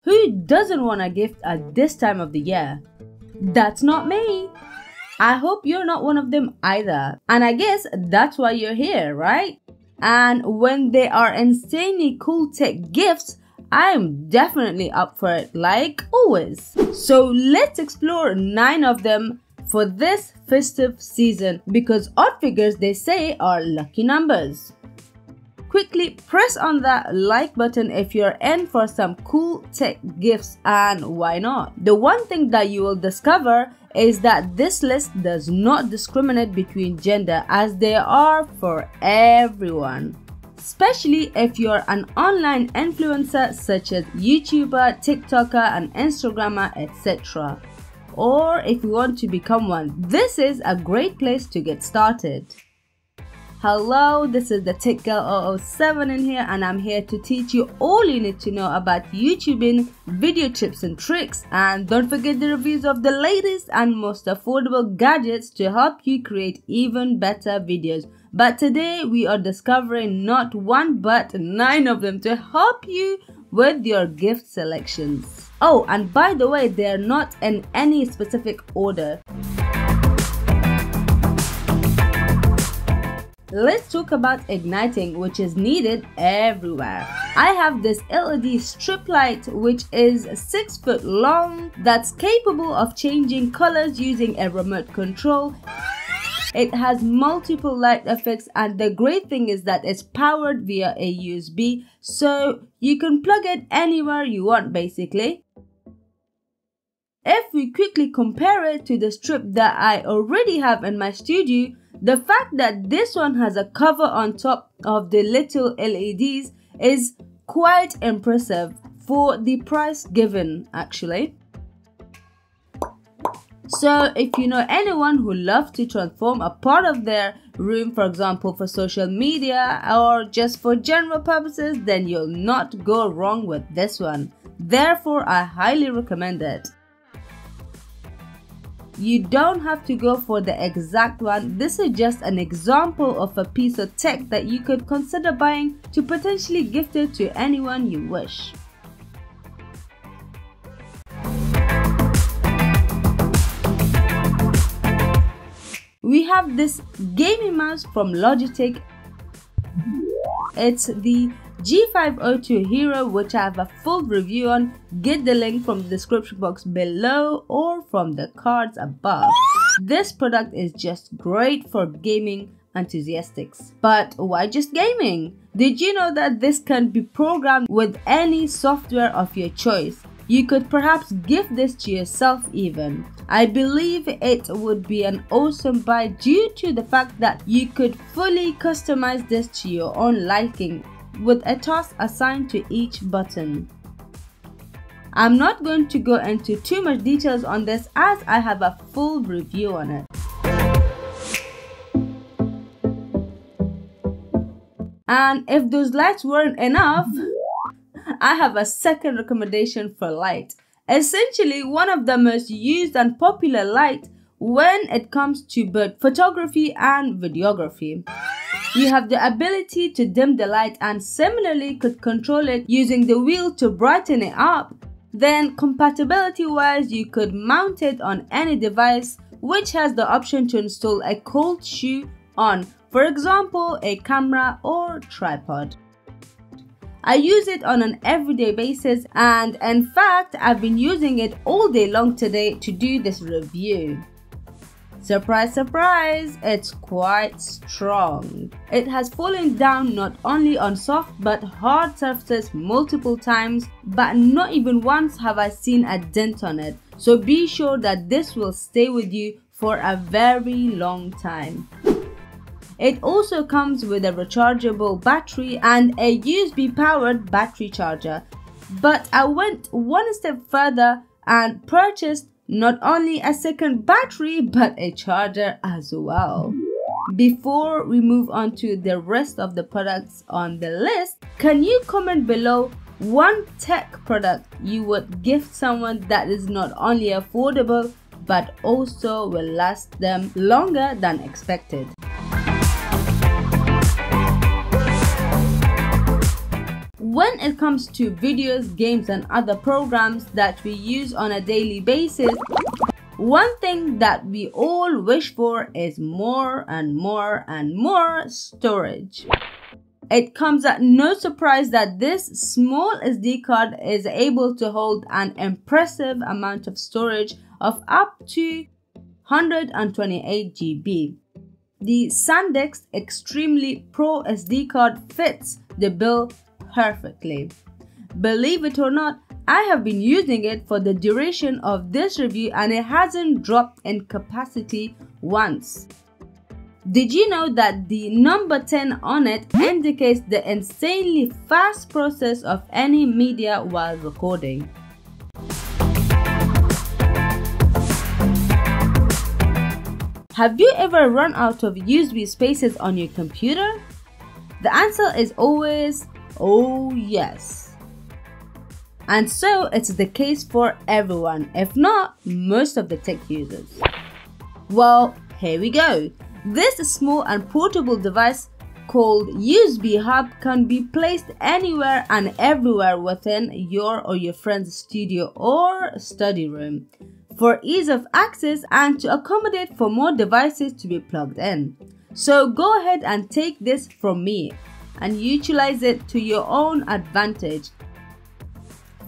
Who doesn't want a gift at this time of the year? That's not me. I hope you're not one of them either. And I guess that's why you're here, right? And when they are insanely cool tech gifts, I'm definitely up for it, like always. So let's explore 9 of them for this festive season, because odd figures, they say, are lucky numbers. Quickly press on that like button if you're in for some cool tech gifts, and why not? The one thing that you will discover is that this list does not discriminate between gender, as they are for everyone. Especially if you're an online influencer such as YouTuber, TikToker and Instagrammer, etc. Or if you want to become one, this is a great place to get started. Hello, this is the Tech Girl 007 in here, and I'm here to teach you all you need to know about YouTubing, video tips and tricks, and don't forget the reviews of the latest and most affordable gadgets to help you create even better videos. But today we are discovering not 1 but 9 of them to help you with your gift selections. Oh, and by the way, they're not in any specific order. Let's talk about igniting, which is needed everywhere. I have this LED strip light which is 6 foot long that's capable of changing colors using a remote control. It has multiple light effects, and the great thing is that it's powered via a USB, so you can plug it anywhere you want basically. If we quickly compare it to the strip that I already have in my studio, the fact that this one has a cover on top of the little LEDs is quite impressive for the price given actually. So if you know anyone who loves to transform a part of their room, for example for social media or just for general purposes, then you'll not go wrong with this one. Therefore, I highly recommend it. You don't have to go for the exact one. This is just an example of a piece of tech that you could consider buying to potentially gift it to anyone you wish. We have this gaming mouse from Logitech. It's the G502 Hero, which I have a full review on. Get the link from the description box below or from the cards above. This product is just great for gaming enthusiasts. But why just gaming? Did you know that this can be programmed with any software of your choice? You could perhaps gift this to yourself even. I believe it would be an awesome buy due to the fact that you could fully customize this to your own liking with a task assigned to each button. I'm not going to go into too much details on this as I have a full review on it. And if those lights weren't enough, I have a second recommendation for light. Essentially one of the most used and popular light when it comes to both photography and videography. You have the ability to dim the light and similarly could control it using the wheel to brighten it up. Then compatibility wise, you could mount it on any device which has the option to install a cold shoe on, for example a camera or tripod. I use it on an everyday basis, and in fact I've been using it all day long today to do this review. Surprise, surprise, it's quite strong. It has fallen down not only on soft but hard surfaces multiple times, but not even once have I seen a dent on it. So be sure that this will stay with you for a very long time. It also comes with a rechargeable battery and a USB powered battery charger. But I went one step further and purchased not only a second battery but a charger as well. Before we move on to the rest of the products on the list, can you comment below one tech product you would gift someone that is not only affordable but also will last them longer than expected? When it comes to videos, games, and other programs that we use on a daily basis, one thing that we all wish for is more and more and more storage. It comes at no surprise that this small SD card is able to hold an impressive amount of storage of up to 128 GB. The SanDisk Extremely Pro SD card fits the bill perfectly. Believe it or not, I have been using it for the duration of this review and it hasn't dropped in capacity once. Did you know that the number 10 on it indicates the insanely fast process of any media while recording? Have you ever run out of USB spaces on your computer? The answer is always, oh yes. And so it's the case for everyone, if not most of the tech users. Well, here we go. This small and portable device called USB Hub can be placed anywhere and everywhere within your or your friend's studio or study room for ease of access and to accommodate for more devices to be plugged in. So go ahead and take this from me and utilize it to your own advantage.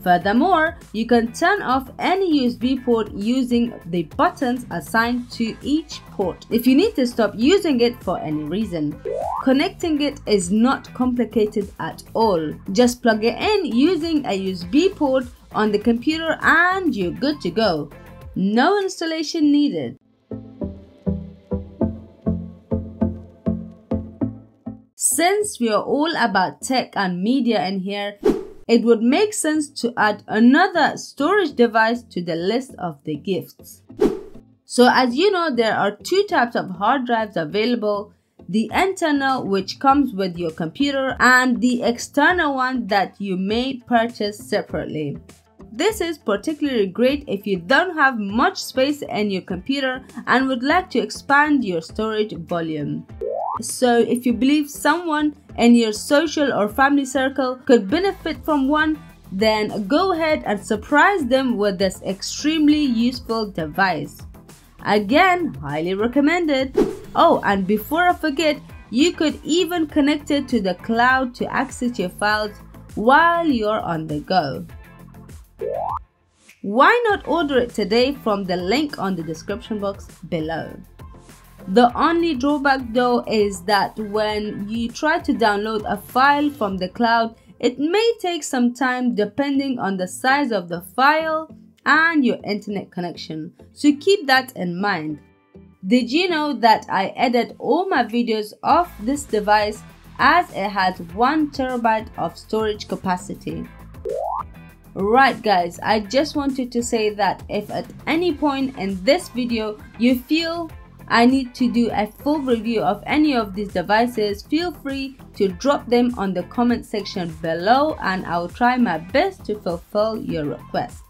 Furthermore, you can turn off any USB port using the buttons assigned to each port if you need to stop using it for any reason. Connecting it is not complicated at all. Just plug it in using a USB port on the computer and you're good to go. No installation needed. Since we are all about tech and media in here, it would make sense to add another storage device to the list of the gifts. So as you know, there are two types of hard drives available: the internal, which comes with your computer, and the external one that you may purchase separately. This is particularly great if you don't have much space in your computer and would like to expand your storage volume. So if you believe someone in your social or family circle could benefit from one, then go ahead and surprise them with this extremely useful device. Again, highly recommended. Oh, and before I forget, you could even connect it to the cloud to access your files while you're on the go. Why not order it today from the link on the description box below? The only drawback though is that when you try to download a file from the cloud, it may take some time depending on the size of the file and your internet connection. So keep that in mind. Did you know that I edit all my videos off this device as it has 1 TB of storage capacity? Right guys, I just wanted to say that if at any point in this video you feel I need to do a full review of any of these devices, feel free to drop them on the comment section below and I will try my best to fulfill your request.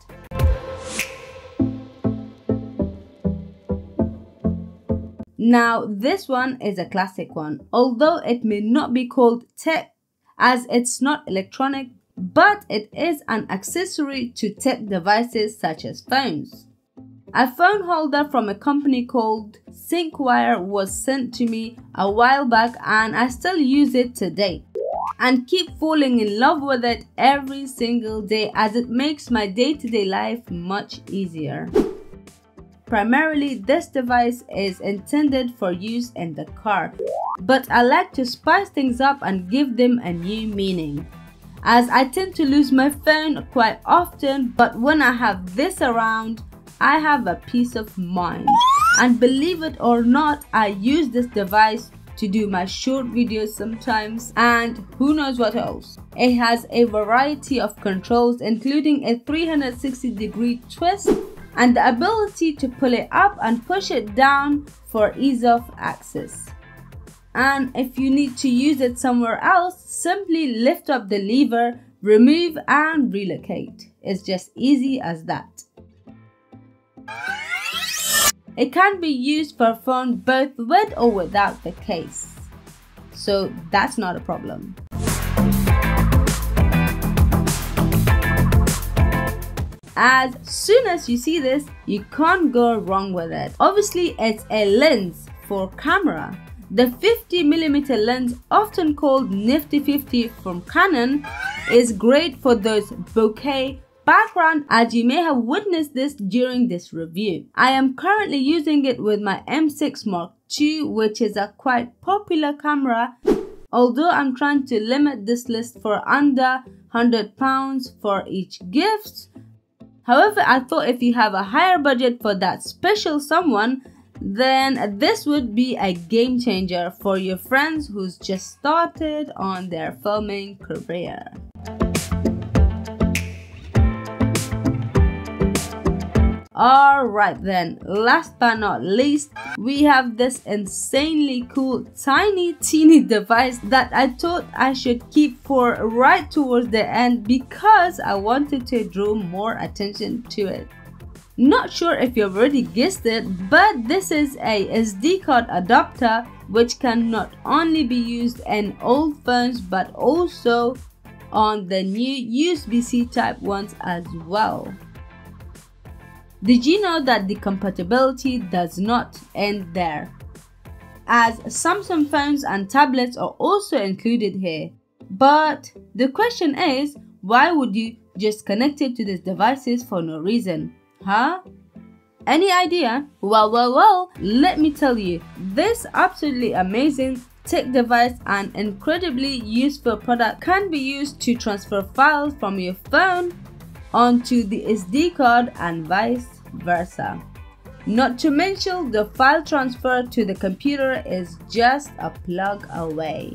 Now this one is a classic one, although it may not be called tech as it's not electronic, but it is an accessory to tech devices such as phones. A phone holder from a company called SyncWire was sent to me a while back and I still use it today and keep falling in love with it every single day as it makes my day-to-day life much easier. Primarily, this device is intended for use in the car, but I like to spice things up and give them a new meaning, as I tend to lose my phone quite often, but when I have this around, I have a peace of mind. And believe it or not, I use this device to do my short videos sometimes and who knows what else. It has a variety of controls including a 360-degree twist and the ability to pull it up and push it down for ease of access. And if you need to use it somewhere else, simply lift up the lever, remove and relocate. It's just easy as that. It can be used for a phone both with or without the case, so that's not a problem. As soon as you see this, you can't go wrong with it. Obviously, it's a lens for camera. The 50mm lens, often called Nifty 50 from Canon, is great for those bokeh background, as you may have witnessed this during this review. I am currently using it with my M6 Mark II, which is a quite popular camera, although I'm trying to limit this list for under £100 for each gift. However, I thought if you have a higher budget for that special someone, then this would be a game changer for your friends who's just started on their filming career. Alright then, last but not least, we have this insanely cool tiny teeny device that I thought I should keep for right towards the end because I wanted to draw more attention to it. Not sure if you've already guessed it, but this is a SD card adapter which can not only be used in old phones but also on the new USB-C type ones as well. Did you know that the compatibility does not end there, as Samsung phones and tablets are also included here? But the question is, why would you just connect it to these devices for no reason? Huh? Any idea? Well, let me tell you, this absolutely amazing tech device and incredibly useful product can be used to transfer files from your phone onto the SD card and vice versa. Not to mention, the file transfer to the computer is just a plug away.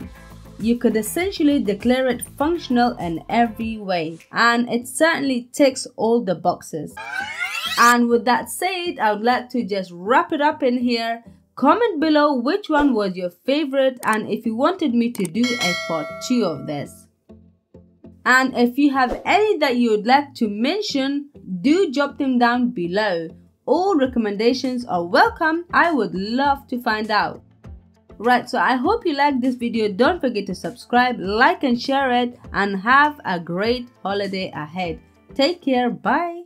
You could essentially declare it functional in every way, and it certainly ticks all the boxes. And with that said, I would like to just wrap it up in here. Comment below which one was your favorite and if you wanted me to do a part 2 of this. And if you have any that you would like to mention, do drop them down below. All recommendations are welcome. I would love to find out. Right, so I hope you liked this video. Don't forget to subscribe, like and share it, and have a great holiday ahead. Take care. Bye.